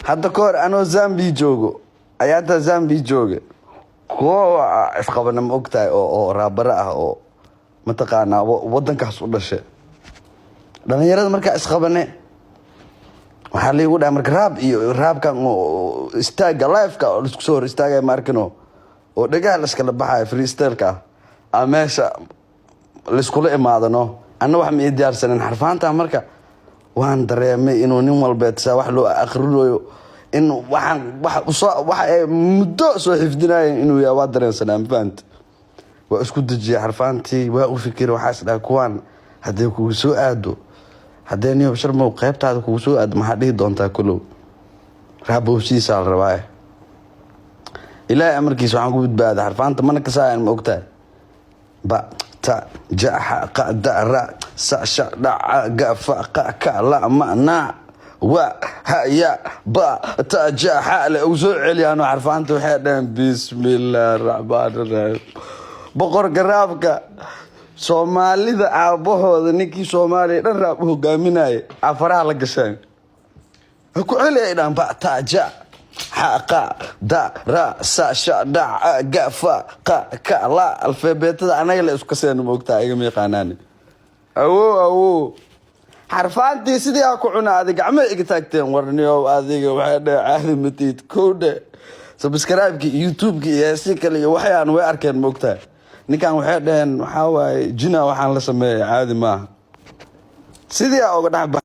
hadda kahor anoo Zambia joogo ayaanta Zambia jooga kuwa isqabana ma ogtahay oo raabara ah oo mataqaana wadankaas u dhashay dhalinyarada marka isqabane waxa la igu dhaamar raab iyo raabkan istaaga live-ka oo isku soo hor istaagay markano oo dhagaal iskala baxay freestyle-ka ameesha la isku la imaadano anna wax ma diyaarsanan xarfaanta marka waan dareemay inuu nin walbeed saa wax loo akhriyo in wax muddo soo xifdinayeen inuu yaa waa dareensanaa faant waa isku dajiye xarfaantii waa u fikir waxa isdhaa kuwan hadii ku soo aado hadii niyo sharmo qaybtaada ku soo aado ma hadii doontaa kullu raabowsiisa la rabaa ilaa amarkiisa waxaan ku badbaada xarfaanta mana ka saayan ma ogtahay ba ta jaha qada ra sa sha da ga fa ka la ma na wa ha ya ba ta jaha la soo celiyano xarfaanta waxay dhahan bismillaahir rahmaanir rahiim boqor garaabka Soomaalida aabahooda ninkii Soomaaliya dhan raab hogaaminay afaraha la gashaan ku celiyaan ba ta jaha حقا دا را سا شا دا غا فا قا كا لا الفابيتدا anaga la isku kaseen moogtaa iga meeqaanaan awo xarfaantii sidii ku cunaaday gacmo iga taagteen warniyo adiga waxa caadi matid koode subscribe-ki YouTube-ki iyo si kale iyo waxaan way arkeen moogtaa ninkan waxa dhaheen waxa waay jina waxaan la sameeyay caadi ma sidii uga dhax